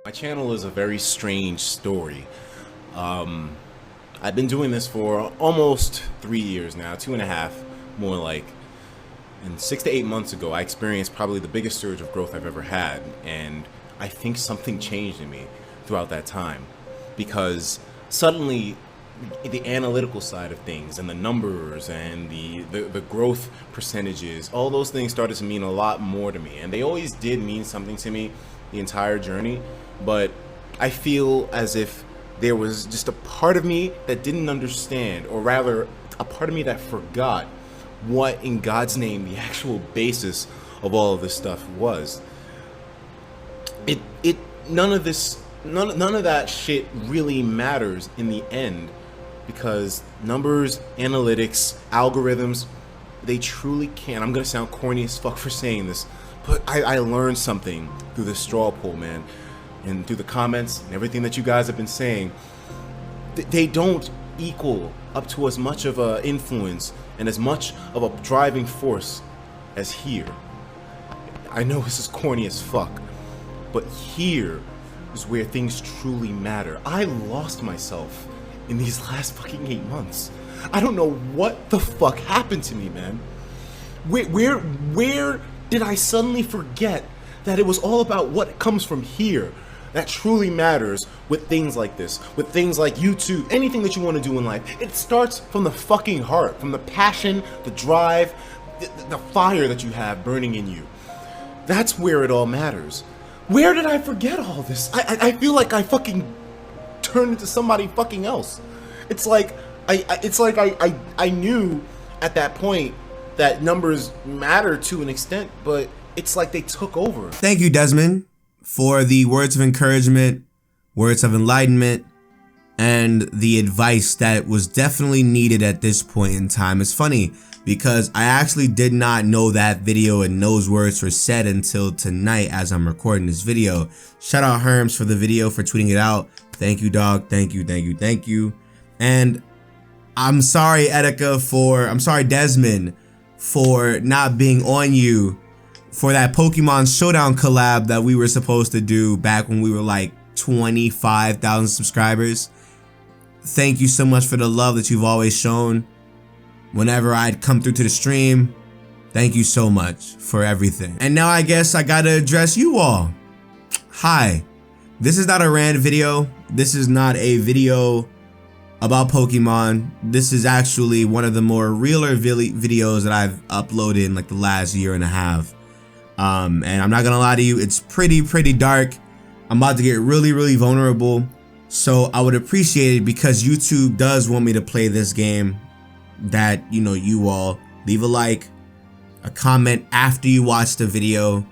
My channel is a very strange story. I've been doing this for almost 3 years now, 2.5, more like. And 6 to 8 months ago, I experienced probably the biggest surge of growth I've ever had. And I think something changed in me throughout that time. Because suddenly, the analytical side of things and the numbers and the growth percentages, all those things started to mean a lot more to me. And they always did mean something to me the entire journey. But I feel as if there was just a part of me that didn't understand, or rather a part of me that forgot what in God's name the actual basis of all of this stuff was. None of that shit really matters in the end, because numbers, analytics, algorithms, they truly can. I'm gonna sound corny as fuck for saying this, but I learned something through this straw poll, man, and through the comments and everything that you guys have been saying. They don't equal up to as much of a influence and as much of a driving force as here. I know this is corny as fuck, but here is where things truly matter. I lost myself in these last fucking 8 months. I don't know what the fuck happened to me, man. Where did I suddenly forget that it was all about what comes from here that truly matters with things like this, with things like YouTube, anything that you want to do in life? It starts from the fucking heart, from the passion, the drive, the fire that you have burning in you. That's where it all matters. Where did I forget all this? I feel like I fucking turned into somebody fucking else. It's like I knew at that point that numbers matter to an extent, but it's like they took over. Thank you, Desmond, for the words of encouragement, words of enlightenment, and the advice that was definitely needed at this point in time. It's funny because I actually did not know that video and those words were said until tonight as I'm recording this video. Shout out Herms for the video, for tweeting it out. Thank you, dog. Thank you, thank you, thank you. And I'm sorry, Etika, I'm sorry, Desmond, for not being on you for that Pokemon Showdown collab that we were supposed to do back when we were like 25,000 subscribers. Thank you so much for the love that you've always shown whenever I'd come through to the stream. Thank you so much for everything. And now I guess I gotta address you all. Hi, this is not a random video. This is not a video about Pokemon. This is actually one of the more realer videos that I've uploaded in like the last year and a half. And I'm not gonna lie to you, it's pretty dark. I'm about to get really vulnerable. So I would appreciate it, because YouTube does want me to play this game, that, you know, you all leave a like, a comment after you watch the video.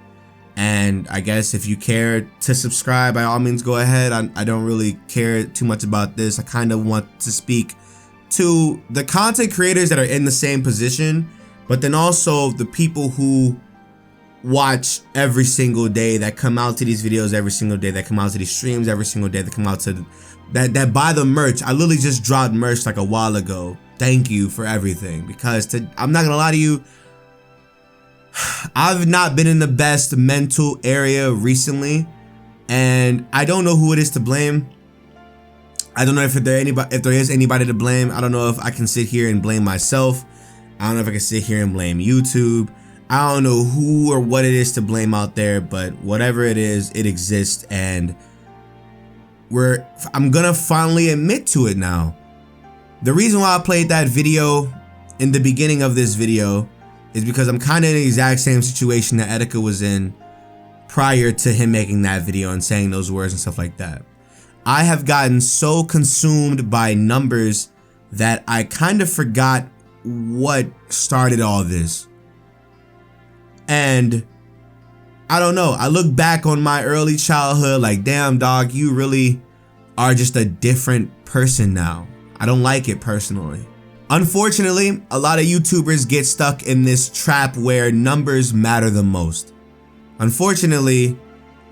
And I guess if you care to subscribe, by all means go ahead. I don't really care too much about this. I kind of want to speak to the content creators that are in the same position, but then also the people who watch every single day, that come out to these videos every single day, that come out to these streams every single day, that come out to that buy the merch. I literally just dropped merch like a while ago. Thank you for everything, because I'm not gonna lie to you, I've not been in the best mental area recently, and I don't know who it is to blame. I don't know if there is anybody to blame. I don't know if I can sit here and blame myself. I don't know if I can sit here and blame YouTube. I don't know who or what it is to blame out there, but whatever it is, it exists, and I'm gonna finally admit to it now. The reason why I played that video in the beginning of this video is because I'm kind of in the exact same situation that Etika was in prior to him making that video and saying those words and stuff like that. I have gotten so consumed by numbers that I kind of forgot what started all this. And I don't know, I look back on my early childhood like, damn dog, you really are just a different person now. I don't like it personally. Unfortunately, a lot of YouTubers get stuck in this trap where numbers matter the most. Unfortunately,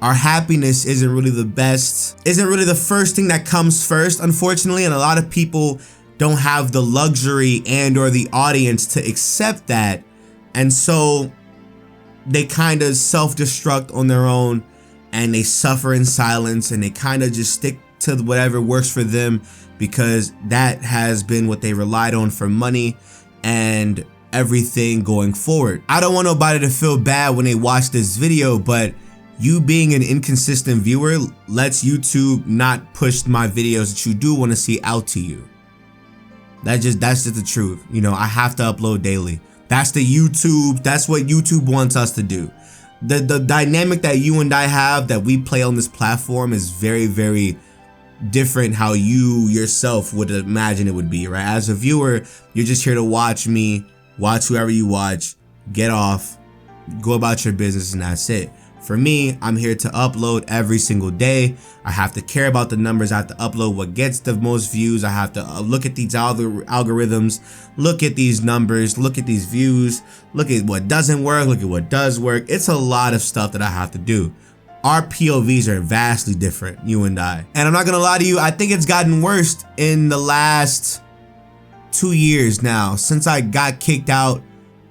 our happiness isn't really the first thing that comes first, unfortunately, and a lot of people don't have the luxury and or the audience to accept that, and so they kind of self-destruct on their own and they suffer in silence, and they kind of just stick to whatever works for them, because that has been what they relied on for money and everything going forward. I don't want nobody to feel bad when they watch this video, but you being an inconsistent viewer lets YouTube not push my videos that you do want to see out to you. That's just the truth. You know, I have to upload daily. That's what YouTube wants us to do. The dynamic that you and I have, that we play on this platform, is very, very different how you yourself would imagine it would be, right? As a viewer, you're just here to watch me, watch whoever you watch, get off, go about your business, and that's it. For me, I'm here to upload every single day. I have to care about the numbers. I have to upload what gets the most views. I have to look at these algorithms, look at these numbers, look at these views, look at what doesn't work, look at what does work. It's a lot of stuff that I have to do. Our POVs are vastly different, you and I. And I'm not gonna lie to you, I think it's gotten worse in the last 2 years now, since I got kicked out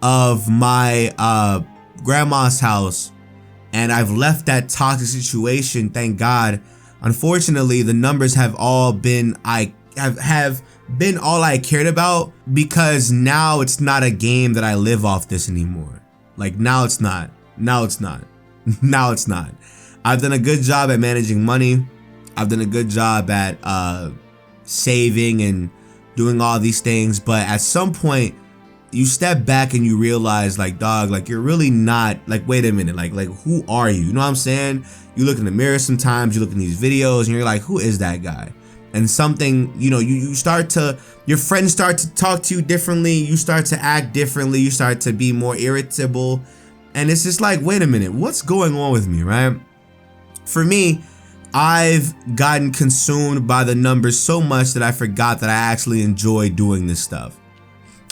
of my grandma's house. And I've left that toxic situation, thank God. Unfortunately, the numbers have all been have been all I cared about, because now it's not a game that I live off this anymore. Like, now it's not. Now it's not. Now it's not. I've done a good job at managing money. I've done a good job at saving and doing all these things, but at some point you step back and you realize, like, dog, like, you're really not, like, wait a minute, like who are you? You know what I'm saying? You look in the mirror sometimes, you look in these videos, and you're like, who is that guy? And something, you know, you start to, your friends start to talk to you differently, you start to act differently, you start to be more irritable, and it's just like, wait a minute, what's going on with me, right? For me, I've gotten consumed by the numbers so much that I forgot that I actually enjoy doing this stuff.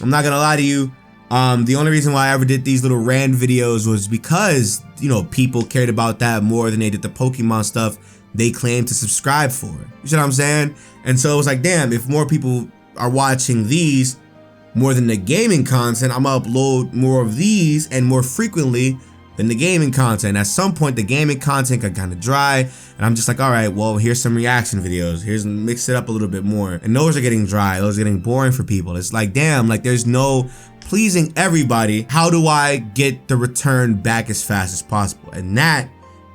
I'm not gonna lie to you, the only reason why I ever did these little rant videos was because, you know, people cared about that more than they did the Pokemon stuff they claimed to subscribe for. You see what I'm saying? And so it was like, damn, if more people are watching these more than the gaming content, I'm gonna upload more of these and more frequently than the gaming content. At some point, the gaming content got kind of dry, and I'm just like, all right, well, here's some reaction videos. Here's, mix it up a little bit more. And those are getting dry. Those are getting boring for people. It's like, damn, like, there's no pleasing everybody. How do I get the return back as fast as possible? And that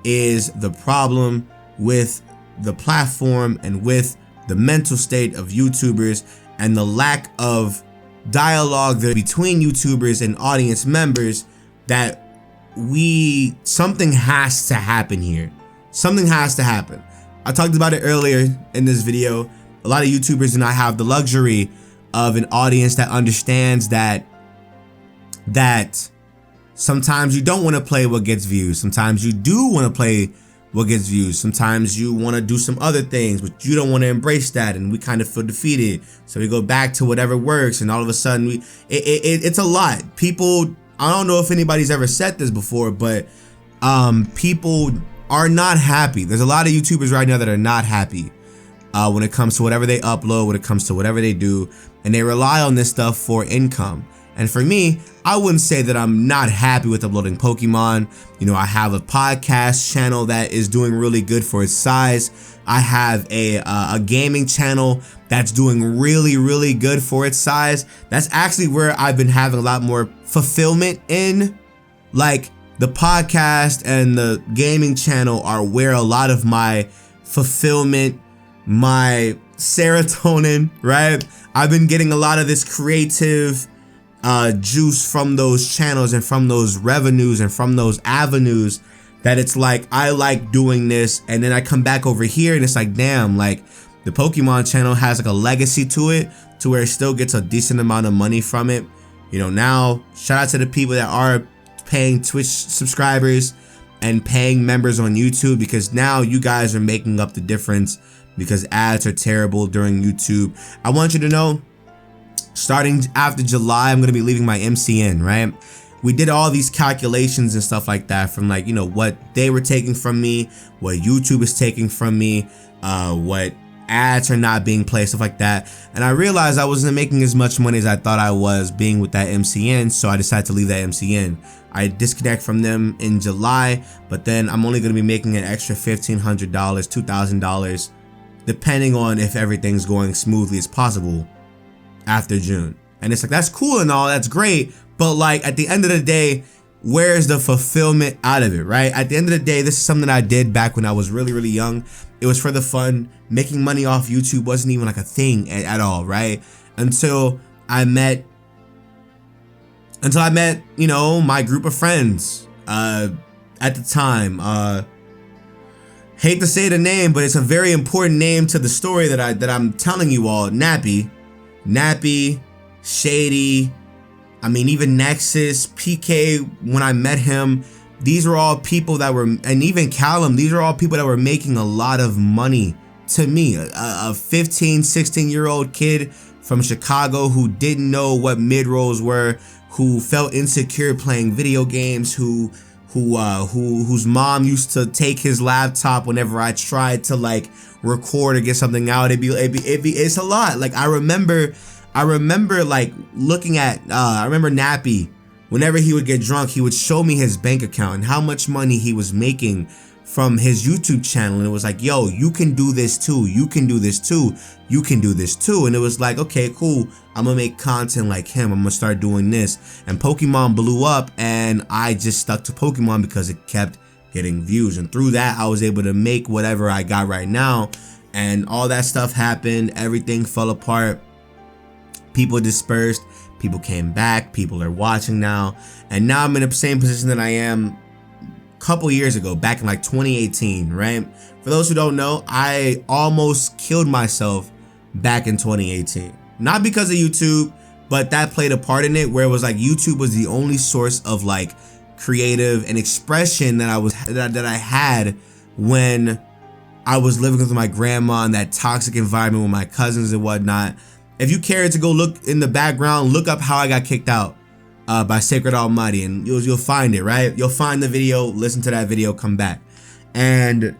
is the problem with the platform and with the mental state of YouTubers, and the lack of dialogue there between YouTubers and audience members, that something has to happen here. Something has to happen. I talked about it earlier in this video. A lot of YouTubers do not have the luxury of an audience that understands that sometimes you don't want to play what gets views. Sometimes you do want to play what gets views. Sometimes you want to do some other things, but you don't want to embrace that, and we kind of feel defeated. So we go back to whatever works, and all of a sudden it's a lot. People, I don't know if anybody's ever said this before, but people are not happy. There's a lot of YouTubers right now that are not happy when it comes to whatever they upload, when it comes to whatever they do, and they rely on this stuff for income. And for me, I wouldn't say that I'm not happy with uploading Pokemon. You know, I have a podcast channel that is doing really good for its size. I have a gaming channel that's doing really, really good for its size. That's actually where I've been having a lot more fulfillment in. Like, the podcast and the gaming channel are where a lot of my fulfillment, my serotonin, right? I've been getting a lot of this creative juice from those channels and from those revenues and from those avenues, that it's like, I like doing this, and then I come back over here and it's like, damn, like, the Pokemon channel has like a legacy to it, to where it still gets a decent amount of money from it. You know, now shout out to the people that are paying Twitch subscribers and paying members on YouTube, because now you guys are making up the difference, because ads are terrible during YouTube. I want you to know, starting after July, I'm going to be leaving my MCN, right? We did all these calculations and stuff like that, from, like, you know, what they were taking from me, what YouTube is taking from me, what ads are not being played, stuff like that. And I realized I wasn't making as much money as I thought I was being with that MCN, so I decided to leave that MCN. I disconnect from them in July, but then I'm only going to be making an extra $1,500, $2,000, depending on if everything's going smoothly as possible after June. And it's like, that's cool and all, that's great, but like at the end of the day, where's the fulfillment out of it, right? At the end of the day, this is something I did back when I was really, really young. It was for the fun. Making money off YouTube wasn't even like a thing at all, right? Until I met, you know, my group of friends at the time. Hate to say the name, but it's a very important name to the story that I'm telling you all. Nappy, Shady, I mean, even Nexus, PK, when I met him, these were all people that were, and even Callum, these are all people that were making a lot of money to me. A 15, 16-year-old kid from Chicago who didn't know what mid-rolls were, who felt insecure playing video games, whose mom used to take his laptop whenever I tried to like record or get something out. It's a lot. Like I remember like looking at, I remember Nappy, whenever he would get drunk, he would show me his bank account and how much money he was making from his YouTube channel. And it was like, yo, you can do this too. You can do this too. You can do this too. And it was like, okay, cool. I'm gonna make content like him. I'm gonna start doing this. And Pokemon blew up and I just stuck to Pokemon because it kept getting views. And through that, I was able to make whatever I got right now. And all that stuff happened. Everything fell apart. People dispersed, people came back, people are watching now, and now I'm in the same position that I am a couple years ago, back in like 2018, right? For those who don't know, I almost killed myself back in 2018. Not because of YouTube, but that played a part in it, where it was like YouTube was the only source of like creative and expression that I had when I was living with my grandma in that toxic environment with my cousins and whatnot. If you care to go look in the background, look up how I got kicked out by SacredAlmighty, and you'll find it, right? You'll find the video, listen to that video, come back. And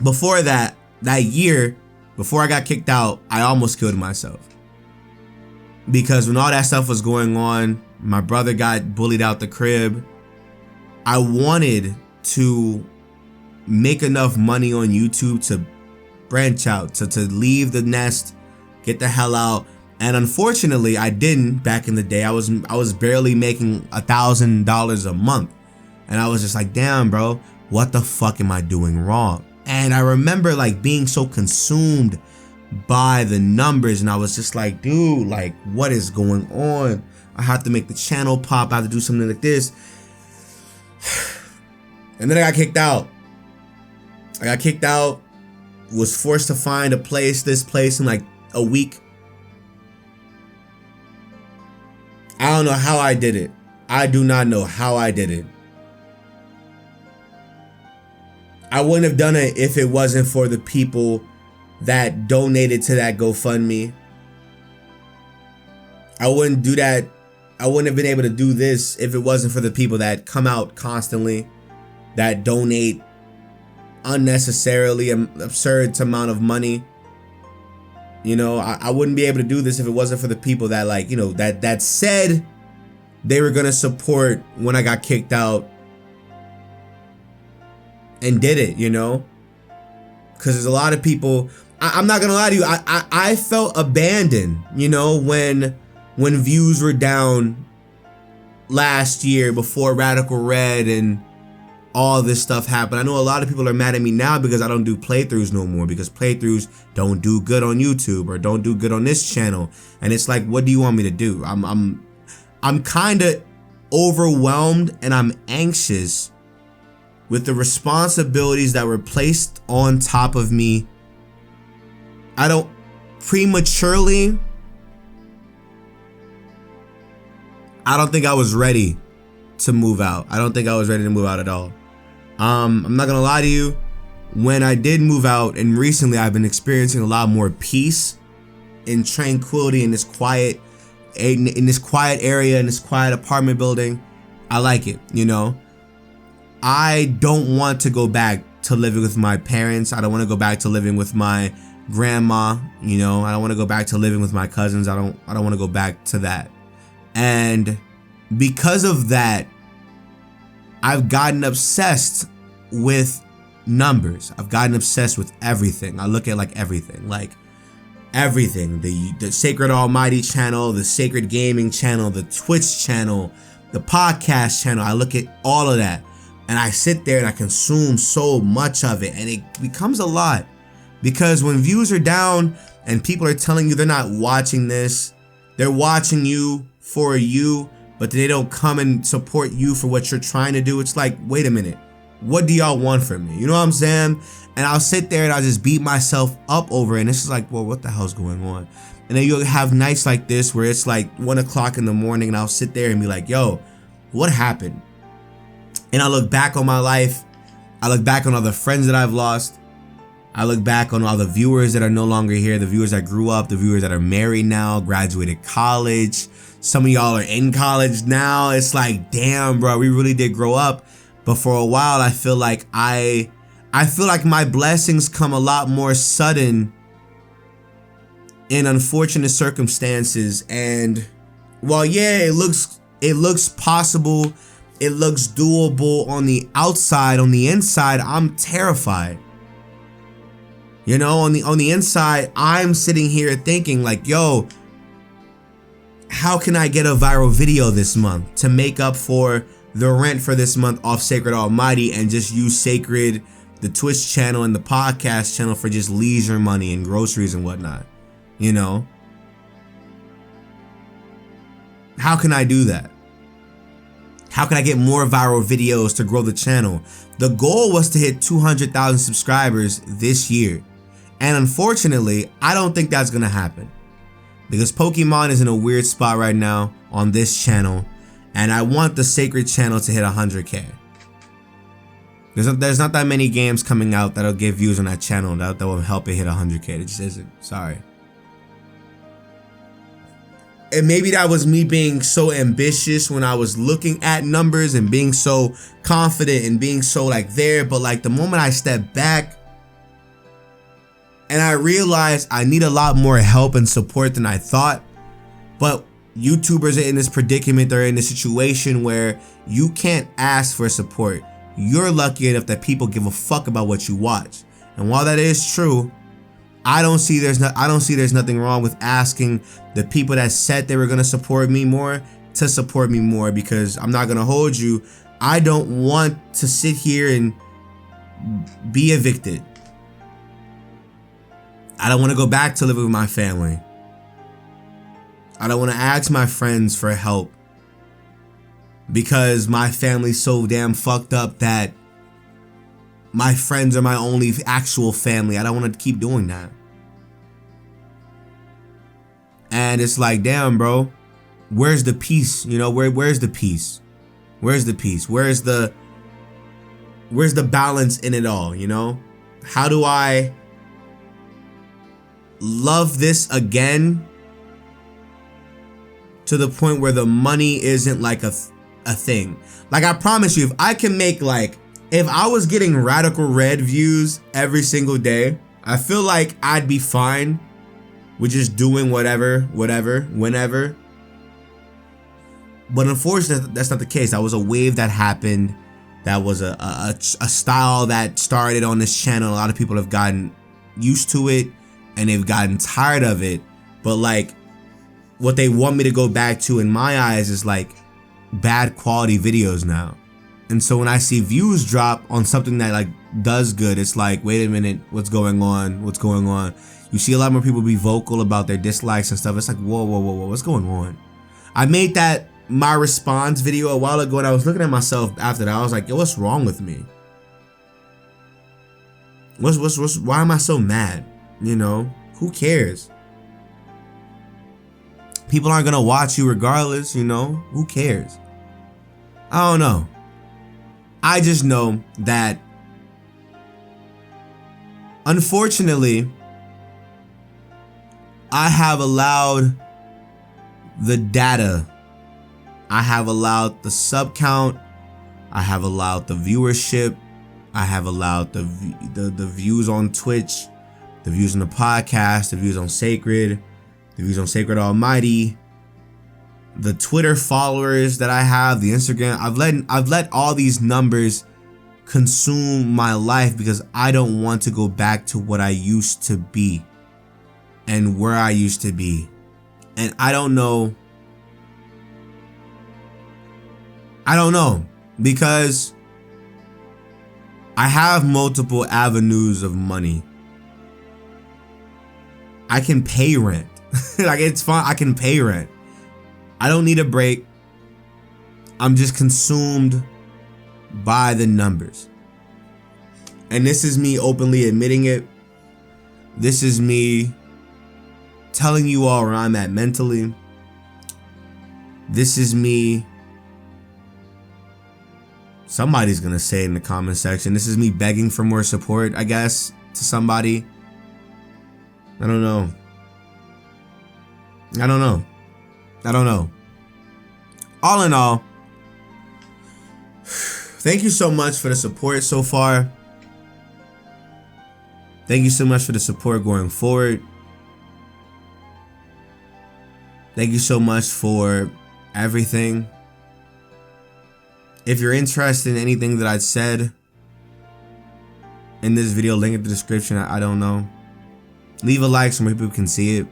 before that year, before I got kicked out, I almost killed myself. Because when all that stuff was going on, my brother got bullied out the crib. I wanted to make enough money on YouTube to branch out, to leave the nest, get the hell out. And unfortunately I didn't. Back in the day, I was barely making $1,000 a month, and I was just like, damn bro, what the fuck am I doing wrong? And I remember like being so consumed by the numbers, and I was just like, dude, like what is going on? I have to make the channel pop, I have to do something like this. And then I got kicked out. Was forced to find this place in like a week. I don't know how I did it. I do not know how I did it. I wouldn't have done it if it wasn't for the people that donated to that GoFundMe. I wouldn't do that. I wouldn't have been able to do this if it wasn't for the people that come out constantly, that donate unnecessarily an absurd amount of money. You know, I wouldn't be able to do this if it wasn't for the people that, like, you know, that said they were gonna support when I got kicked out and did it, you know? Because there's a lot of people, I'm not gonna lie to you, I felt abandoned, you know, when views were down last year before Radical Red and all this stuff happened. I know a lot of people are mad at me now because I don't do playthroughs no more, because playthroughs don't do good on YouTube or don't do good on this channel. And it's like, what do you want me to do? I'm kind of overwhelmed and I'm anxious with the responsibilities that were placed on top of me. I don't think I was ready to move out. I don't think I was ready to move out at all. I'm not gonna lie to you, when I did move out, and recently I've been experiencing a lot more peace and tranquility in this quiet area, in this quiet apartment building. I like it, you know. I don't want to go back to living with my parents. I don't want to go back to living with my grandma. You know, I don't want to go back to living with my cousins. I don't want to go back to that. And because of that, I've gotten obsessed with numbers. I've gotten obsessed with everything. I look at like everything, the SacredAlmighty channel, the Sacred Gaming channel, the Twitch channel, the podcast channel. I look at all of that and I sit there and I consume so much of it, and it becomes a lot, because when views are down and people are telling you they're not watching this, they're watching you for you, but they don't come and support you for what you're trying to do. It's like, wait a minute, what do y'all want from me? You know what I'm saying? And I'll sit there and I'll just beat myself up over it. And it's just like, well, what the hell's going on? And then you'll have nights like this where it's like 1 o'clock in the morning and I'll sit there and be like, yo, what happened? And I look back on my life. I look back on all the friends that I've lost. I look back on all the viewers that are no longer here, the viewers that grew up, the viewers that are married now, graduated college. Some of y'all are in college now. It's like, damn, bro, we really did grow up. But for a while, I feel like my blessings come a lot more sudden in unfortunate circumstances. And while yeah, it looks possible, it looks doable on the outside, on the inside, I'm terrified. You know, on the inside, I'm sitting here thinking like, yo, how can I get a viral video this month to make up for the rent for this month off SacredAlmighty, and just use Sacred, the Twitch channel and the podcast channel for just leisure money and groceries and whatnot, you know? How can I do that? How can I get more viral videos to grow the channel? The goal was to hit 200,000 subscribers this year. And unfortunately, I don't think that's gonna happen, because Pokemon is in a weird spot right now on this channel, and I want the Sacred channel to hit 100K. There's not that many games coming out that'll get views on that channel that will help it hit 100K. It just isn't. Sorry. And maybe that was me being so ambitious when I was looking at numbers and being so confident and being so like there, but like the moment I step back and I realized I need a lot more help and support than I thought. But YouTubers are in this predicament, they're in this situation where you can't ask for support. You're lucky enough that people give a fuck about what you watch. And while that is true, I don't see there's nothing wrong with asking the people that said they were gonna support me more to support me more, because I'm not gonna hold you. I don't want to sit here and be evicted. I don't want to go back to living with my family. I don't want to ask my friends for help because my family's so damn fucked up that my friends are my only actual family. I don't want to keep doing that. And it's like, damn, bro, where's the peace? You know, where's the peace? Where's the peace? Where's the balance in it all, you know? How do I love this again to the point where the money isn't like a thing? Like, I promise you, if I can make like, if I was getting Radical Red views every single day, I feel like I'd be fine with just doing whatever, whenever. But unfortunately, that's not the case. That was a wave that happened. That was a style that started on this channel. A lot of people have gotten used to it and they've gotten tired of it. But like, what they want me to go back to in my eyes is like bad quality videos now. And so when I see views drop on something that like does good, it's like, wait a minute, what's going on? What's going on? You see a lot more people be vocal about their dislikes and stuff. It's like, whoa, what's going on? I made that my response video a while ago and I was looking at myself after that. I was like, yo, what's wrong with me? Why am I so mad? You know, who cares? People aren't gonna watch you regardless, you know? Who cares? I don't know. I just know that unfortunately, I have allowed the data, I have allowed the sub count, I have allowed the viewership, I have allowed the views on Twitch, the views on the podcast, the views on Sacred, the views on SacredAlmighty, the Twitter followers that I have, the Instagram. I've let all these numbers consume my life because I don't want to go back to what I used to be and where I used to be. And I don't know because I have multiple avenues of money. I can pay rent. Like, it's fine. I can pay rent. I don't need a break. I'm just consumed by the numbers. And this is me openly admitting it. This is me telling you all where I'm at mentally. This is me. Somebody's gonna say it in the comment section. This is me begging for more support, I guess, to somebody. I don't know. All in all, thank you so much for the support so far. Thank you so much for the support going forward. Thank you so much for everything. If you're interested in anything that I said in this video, link in the description. I don't know. Leave a like so more people can see it.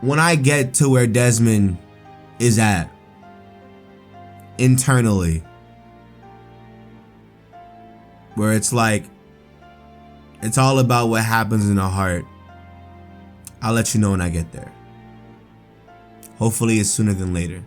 When I get to where Desmond is at internally, where it's like, it's all about what happens in the heart, I'll let you know when I get there. Hopefully it's sooner than later.